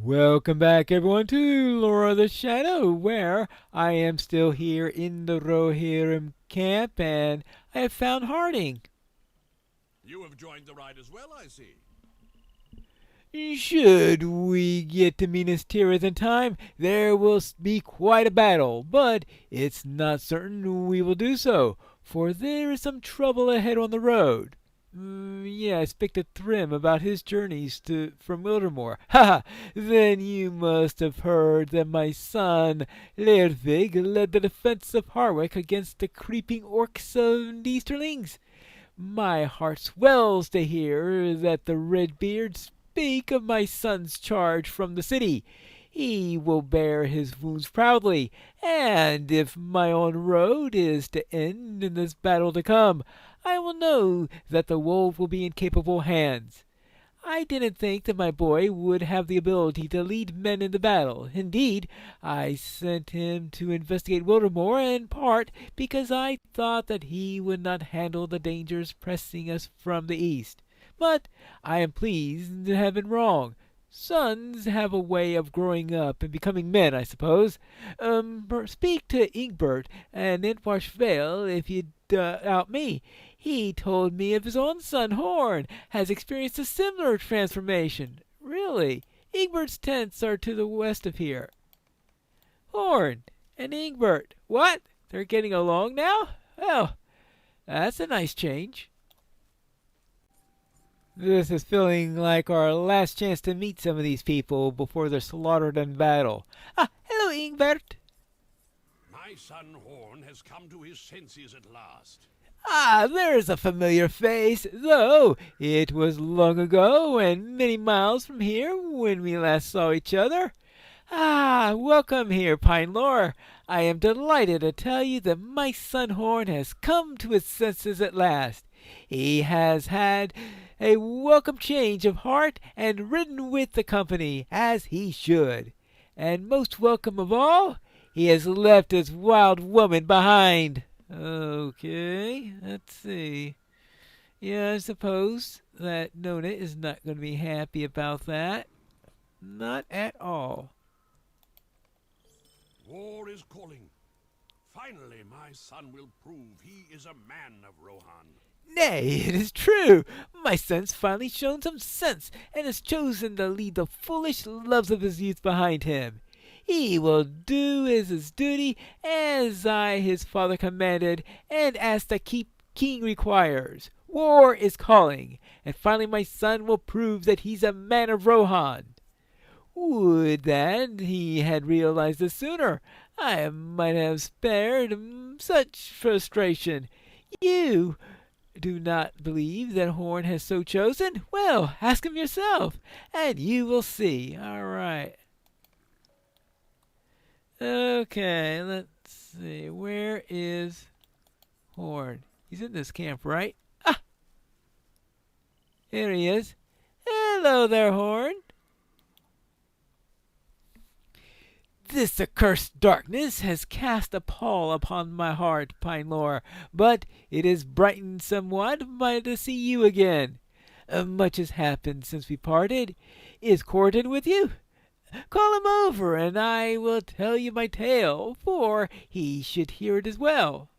Welcome back, everyone, to Lore of the Shadow, where I am still here in the Rohirrim camp, and I have found Harding. You have joined the ride as well, I see. Should we get to Minas Tirith in time, there will be quite a battle, but it's not certain we will do so, for there is some trouble ahead on the road. Yeah, I spoke to Thrym about his journeys from Wildermore. Ha! Then you must have heard that my son, Leirvig, led the defense of Harwick against the creeping orcs of the Easterlings. My heart swells to hear that the Redbeards speak of my son's charge from the city. He will bear his wounds proudly, and if my own road is to end in this battle to come, I will know that the wolf will be in capable hands. I didn't think that my boy would have the ability to lead men in the battle. Indeed, I sent him to investigate Wildermore in part because I thought that he would not handle the dangers pressing us from the east. But I am pleased to have been wrong. Sons have a way of growing up and becoming men, I suppose. Speak to Ingbert and Entwash Vale if you doubt me. He told me of his own son Horn has experienced a similar transformation. Really, Ingbert's tents are to the west of here. Horn and Ingbert, what? They're getting along now? Well, that's a nice change. This is feeling like our last chance to meet some of these people before they're slaughtered in battle. Ah, hello, Ingbert. My son Horn has come to his senses at last. Ah, there's a familiar face, though it was long ago and many miles from here when we last saw each other. Ah, welcome here, Pinelore. I am delighted to tell you that my son Horn has come to his senses at last. He has had a welcome change of heart and ridden with the company, as he should. And most welcome of all, he has left his wild woman behind. Okay, let's see. Yeah, I suppose that Nona is not going to be happy about that. Not at all. War is calling. Finally, my son will prove he is a man of Rohan. Nay, it is true. My son's finally shown some sense and has chosen to leave the foolish loves of his youth behind him. He will do as his duty, as I his father commanded, and as the king requires. War is calling, and finally my son will prove that he's a man of Rohan. Would that he had realized this sooner. I might have spared him such frustration. You do not believe that Horn has so chosen? Well, ask him yourself, and you will see. All right. Okay, let's see. Where is Horn? He's in this camp, right? Ah! Here he is. Hello there, Horn. This accursed darkness has cast a pall upon my heart, Pinelore, but it is brightened somewhat by to see you again. Much has happened since we parted. Is Corydon with you? Call him over, and I will tell you my tale, for he should hear it as well.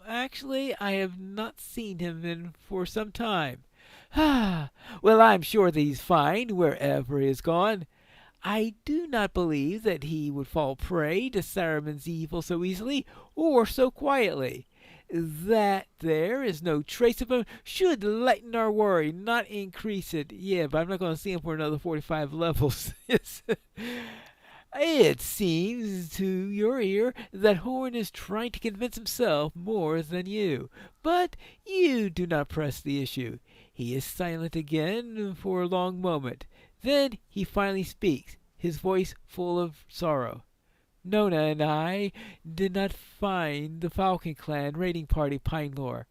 Actually, I have not seen him for some time. Well, I'm sure that he's fine wherever he has gone. I do not believe that he would fall prey to Saruman's evil so easily or so quietly. That there is no trace of him should lighten our worry, not increase it. Yeah, but I'm not going to see him for another 45 levels. It seems to your ear that Horn is trying to convince himself more than you, but you do not press the issue. He is silent again for a long moment. Then he finally speaks, his voice full of sorrow. Nona and I did not find the Falcon Clan raiding party Pinelore.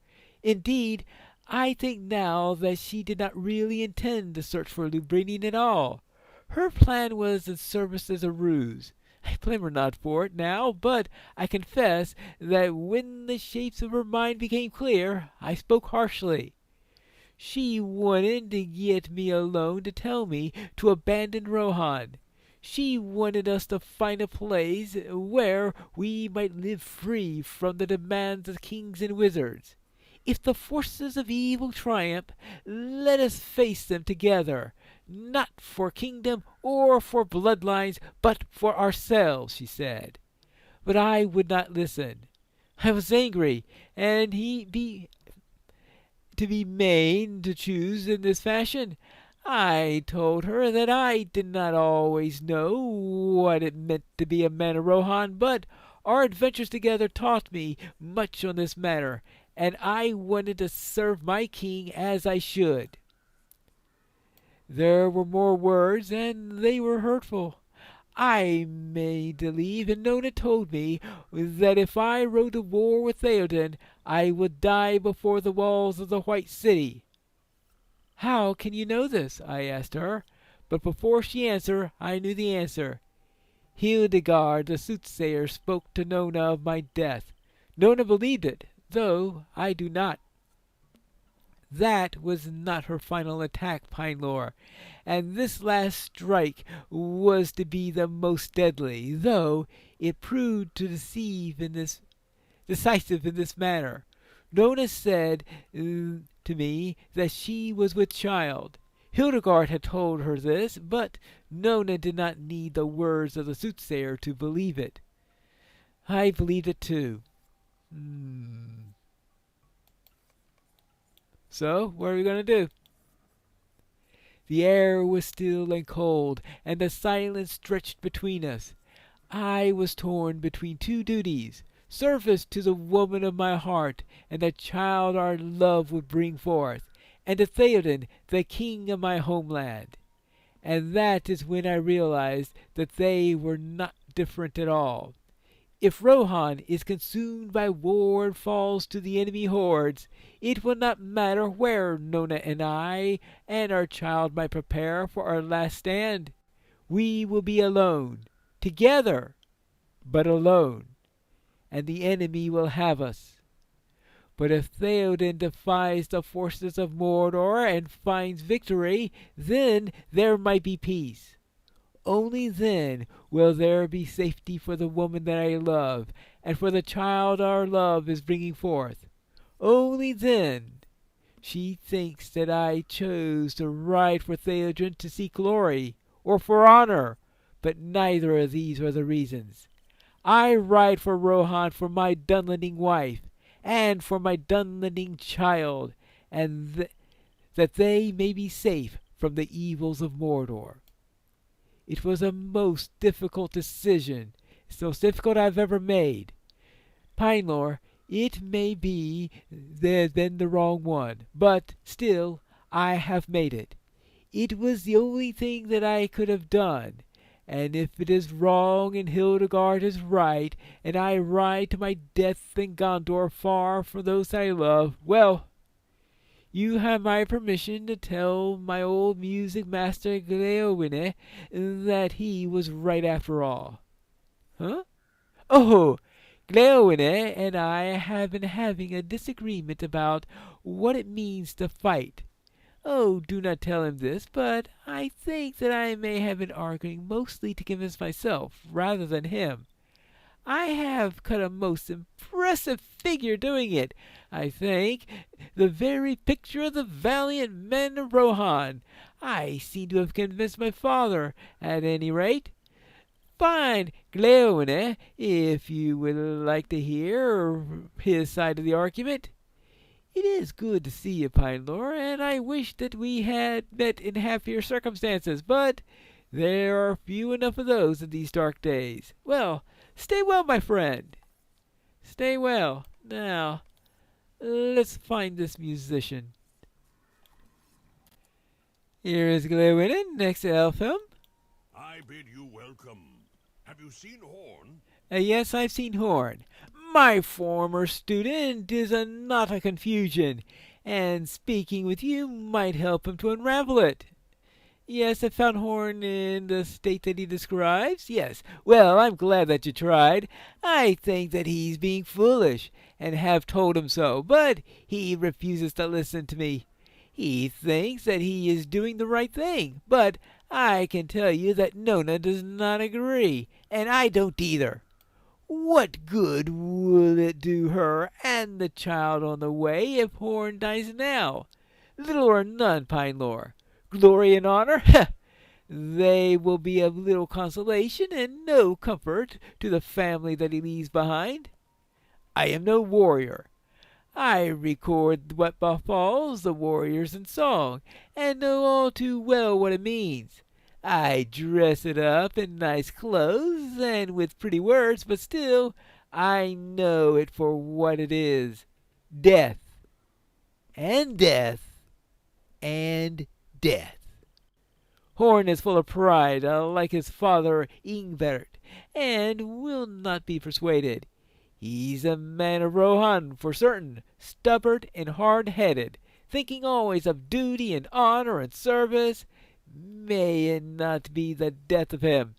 Indeed, I think now that she did not really intend to search for Lubrinian at all. Her plan was in service as a ruse. I blame her not for it now, but I confess that when the shapes of her mind became clear, I spoke harshly. She wanted to get me alone to tell me to abandon Rohan. She wanted us to find a place where we might live free from the demands of kings and wizards. If the forces of evil triumph, let us face them together, not for kingdom or for bloodlines, but for ourselves, she said. But I would not listen. I was angry, and to be made to choose in this fashion. I told her that I did not always know what it meant to be a man of Rohan, but our adventures together taught me much on this matter, and I wanted to serve my king as I should. There were more words, and they were hurtful. I made to leave, and Nona told me that if I rode to war with Theoden, I would die before the walls of the White City. How can you know this? I asked her, but before she answered, I knew the answer. Hildegard the soothsayer spoke to Nona of my death. Nona believed it, though I do not. That was not her final attack, Pinelore, and this last strike was to be the most deadly, though it proved to decisive in this matter. Nona said to me that she was with child. Hildegard had told her this, but Nona did not need the words of the soothsayer to believe it. I believed it too. So, what are we going to do? The air was still and cold, and the silence stretched between us. I was torn between two duties: service to the woman of my heart, and the child our love would bring forth, and to Theoden, the king of my homeland. And that is when I realized that they were not different at all. If Rohan is consumed by war and falls to the enemy hordes, it will not matter where Nona and I and our child might prepare for our last stand. We will be alone, together, but alone, and the enemy will have us. But if Theoden defies the forces of Mordor and finds victory, then there might be peace. Only then will there be safety for the woman that I love, and for the child our love is bringing forth. Only then. She thinks that I chose to ride for Theoden to seek glory, or for honor, but neither of these are the reasons. I ride for Rohan for my Dunlending wife, and for my Dunlending child, and that they may be safe from the evils of Mordor. It was a most difficult decision. It's the most difficult I've ever made. Pinelore, it may be there's been the wrong one, but still I have made it. It was the only thing that I could have done, and if it is wrong and Hildegard is right, and I ride to my death in Gondor far from those I love, well, you have my permission to tell my old music master Gleowine that he was right after all. Huh? Oh, Gleowine and I have been having a disagreement about what it means to fight. Oh, do not tell him this, but I think that I may have been arguing mostly to convince myself rather than him. I have cut a most impressive figure doing it, I think, the very picture of the valiant men of Rohan. I seem to have convinced my father, at any rate. Fine, Gleowine, if you would like to hear his side of the argument. It is good to see you, Pinelore, and I wish that we had met in happier circumstances, but there are few enough of those in these dark days. Well, stay well, my friend. Stay well. Now, let's find this musician. Here is Gleowine, next to Elfhelm. I bid you welcome. Have you seen Horn? Yes, I've seen Horn. My former student is not a confusion, and speaking with you might help him to unravel it. Yes, I found Horn in the state that he describes. Yes. Well, I'm glad that you tried. I think that he's being foolish, and have told him so, but he refuses to listen to me. He thinks that he is doing the right thing, but I can tell you that Nona does not agree, and I don't either. What good will it do her and the child on the way if Horn dies now? Little or none, Pinelore. Glory and honor? They will be of little consolation and no comfort to the family that he leaves behind. I am no warrior. I record what befalls the warriors in song, and know all too well what it means. I dress it up in nice clothes and with pretty words, but still I know it for what it is. Death, and death, and death. Horn is full of pride, like his father Ingbert, and will not be persuaded. He's a man of Rohan, for certain, stubborn and hard-headed, thinking always of duty and honor and service. May it not be the death of him.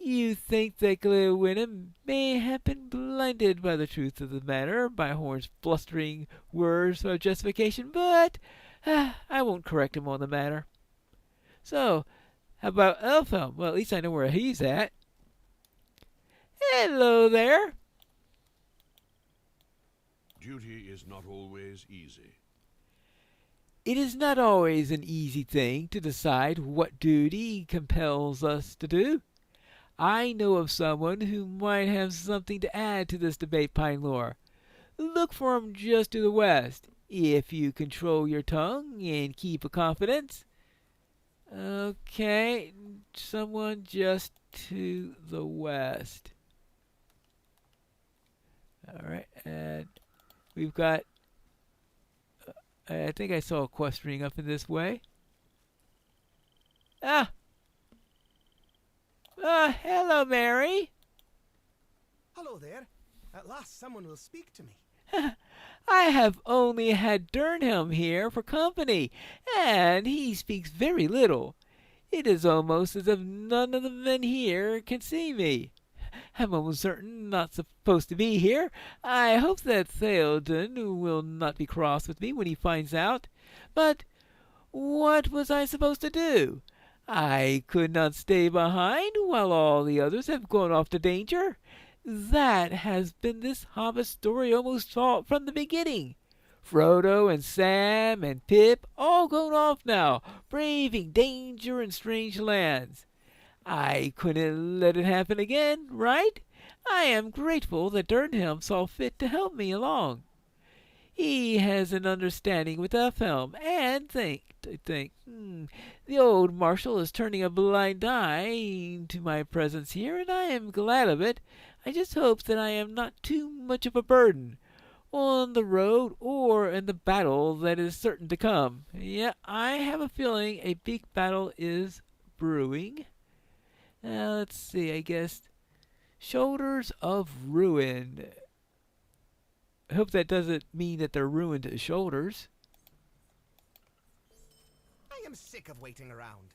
You think that Glewlwyn may have been blinded by the truth of the matter by Horn's blustering words of justification, but I won't correct him on the matter. So, how about Elfhelm? Well, at least I know where he's at. Hello there. Duty is not always easy. It is not always an easy thing to decide what duty compels us to do. I know of someone who might have something to add to this debate, Pinelore. Look for him just to the west, if you control your tongue and keep a confidence. Okay, someone just to the west. All right, and we've got, I think I saw a quest ring up in this way. Hello, Mary. Hello there. At last someone will speak to me. I have only had Durnhelm here for company, and he speaks very little. It is almost as if none of the men here can see me. I'm almost certain not supposed to be here. I hope that Theoden will not be cross with me when he finds out. But what was I supposed to do? I could not stay behind while all the others have gone off to danger. That has been this hobbit's story almost all from the beginning. Frodo and Sam and Pip all gone off now, braving danger in strange lands. I couldn't let it happen again, right? I am grateful that Durnhelm saw fit to help me along. He has an understanding with Elfhelm, and the old marshal is turning a blind eye to my presence here, and I am glad of it. I just hope that I am not too much of a burden on the road or in the battle that is certain to come. Yeah, I have a feeling a big battle is brewing. Let's see, I guess Shoulders of Ruin. I hope that doesn't mean that they're ruined shoulders. I am sick of waiting around.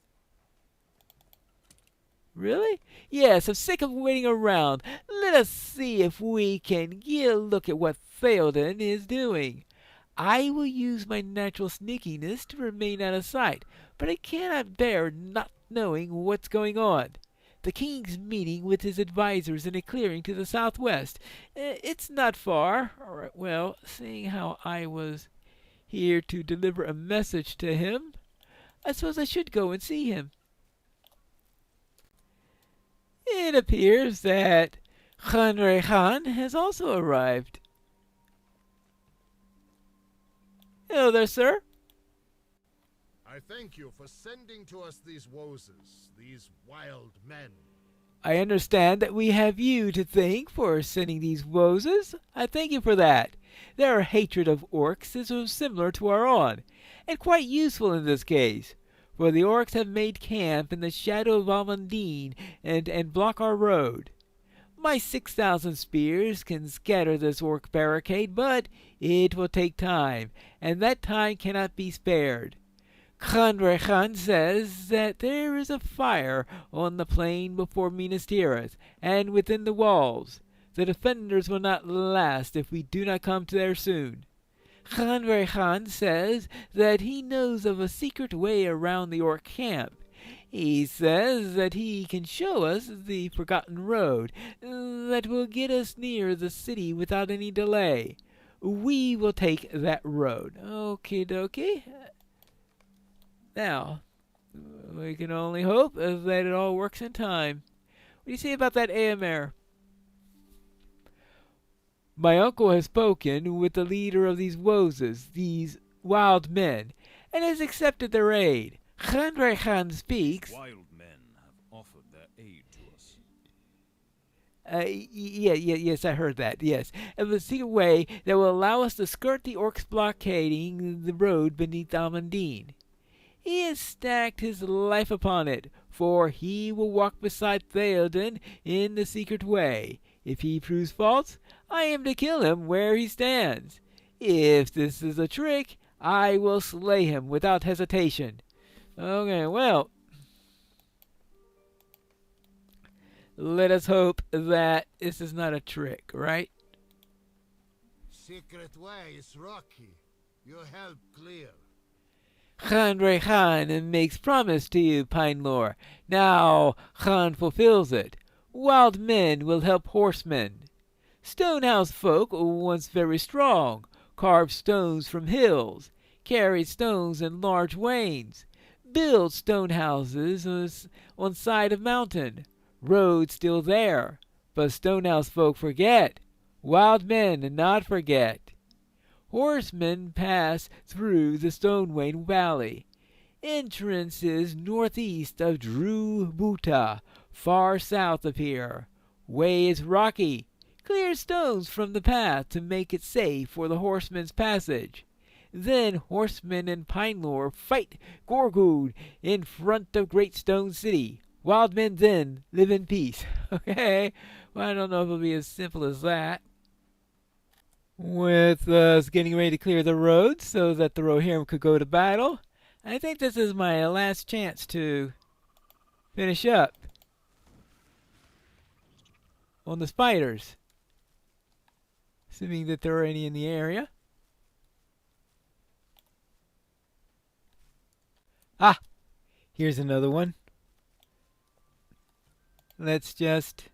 Really? Yes, I'm sick of waiting around. Let us see if we can get a look at what Theoden is doing. I will use my natural sneakiness to remain out of sight, but I cannot bear not knowing what's going on. The king's meeting with his advisors in a clearing to the southwest. It's not far. All right, well, seeing how I was here to deliver a message to him, I suppose I should go and see him. It appears that Khanre Khan has also arrived. Hello there, sir. I thank you for sending to us these Woses, these wild men. I understand that we have you to thank for sending these Woses. I thank you for that. Their hatred of orcs is similar to our own, and quite useful in this case, for the orcs have made camp in the shadow of Almundine and block our road. My 6,000 spears can scatter this orc barricade, but it will take time, and that time cannot be spared. Khanre Khan says that there is a fire on the plain before Minas Tirith and within the walls. The defenders will not last if we do not come there soon. Khanre Khan says that he knows of a secret way around the orc camp. He says that he can show us the forgotten road that will get us near the city without any delay. We will take that road. Okie dokie. Now, we can only hope that it all works in time. What do you say about that, Eomer? My uncle has spoken with the leader of these Wozes, these wild men, and has accepted their aid. Khanre Khan speaks. Wild men have offered their aid to us. Yes, I heard that, yes. Of a secret way that will allow us to skirt the orcs blockading the road beneath Almandine. He has staked his life upon it, for he will walk beside Theoden in the secret way. If he proves false, I am to kill him where he stands. If this is a trick, I will slay him without hesitation. Okay, well, let us hope that this is not a trick, right? Secret way is rocky. Your help clear. Khanre Khan makes promise to you, Pinelore. Now Khan fulfills it. Wild men will help horsemen. Stonehouse folk, once very strong, carved stones from hills, carried stones in large wains, built stone houses on side of mountain. Road still there, but Stonehouse folk forget. Wild men not forget. Horsemen pass through the Stonewain Valley. Entrance is northeast of Drew Buta, far south of here. Way is rocky. Clear stones from the path to make it safe for the horsemen's passage. Then horsemen and Pinelore fight Gorgood in front of Great Stone City. Wild men then live in peace. Okay, well, I don't know if it'll be as simple as that. With us getting ready to clear the road so that the Rohirrim could go to battle, I think this is my last chance to finish up on the spiders, assuming that there are any in the area. Ah, here's another one. Let's just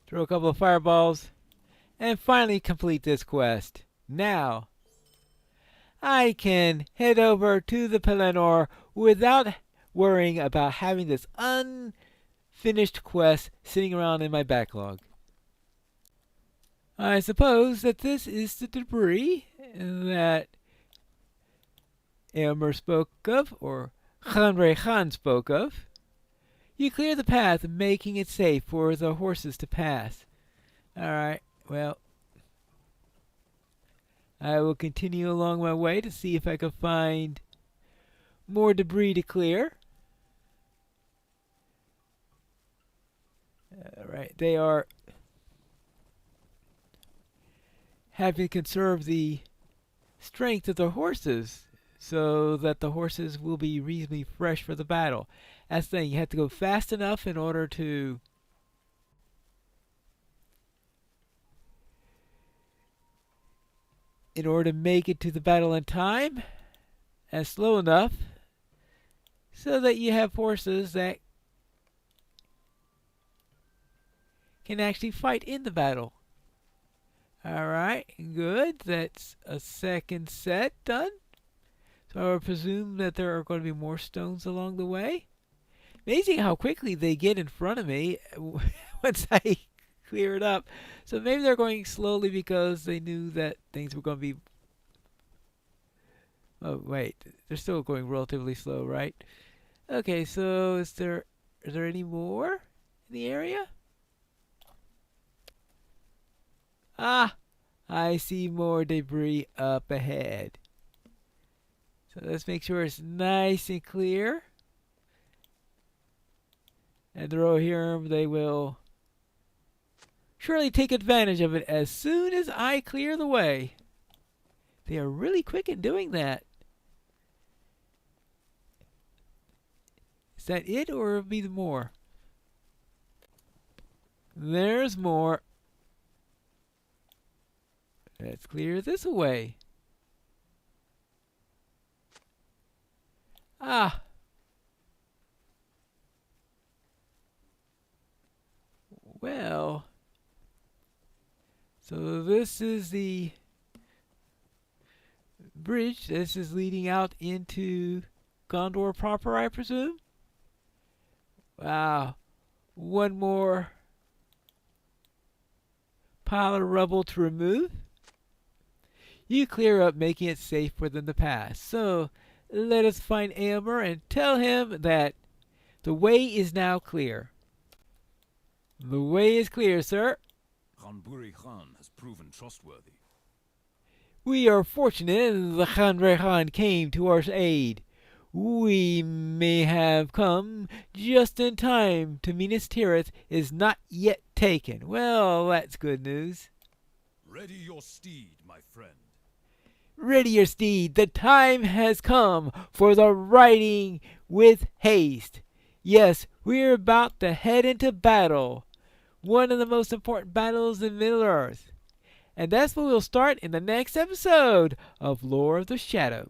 throw a couple of fireballs and finally complete this quest. Now, I can head over to the Pelennor without worrying about having this unfinished quest sitting around in my backlog. I suppose that this is the debris that Eomer spoke of, or Khanre Khan spoke of. You clear the path, making it safe for the horses to pass. Alright, well, I will continue along my way to see if I can find more debris to clear. Alright, they are having to conserve the strength of the horses so that the horses will be reasonably fresh for the battle. That's the thing, you have to go fast enough in order to make it to the battle in time, and slow enough so that you have horses that can actually fight in the battle. Alright, good. That's a second set done. So I would presume that there are going to be more stones along the way. Amazing how quickly they get in front of me once I clear it up. So maybe they're going slowly because they knew that things were going to be... Oh, wait. They're still going relatively slow, right? Okay, so is there any more in the area? Ah! I see more debris up ahead. So let's make sure it's nice and clear. And the Rohirrim, they will surely take advantage of it as soon as I clear the way. They are really quick in doing that. Is that it, or will it be more? There's more. Let's clear this away. Ah. Well. So this is the bridge. This is leading out into Gondor proper, I presume? Wow. One more pile of rubble to remove. You clear up, making it safe for them to pass. So let us find Aylmer and tell him that the way is now clear. The way is clear, sir. Khan Buri Khan has proven trustworthy. We are fortunate the Khan Rehan came to our aid. We may have come just in time to Minas Tirith is not yet taken. Well, that's good news. Ready your steed, my friend. Ready your steed. The time has come for the riding with haste. Yes, we're about to head into battle. One of the most important battles in Middle-earth. And that's what we'll start in the next episode of Lore of the Shadow.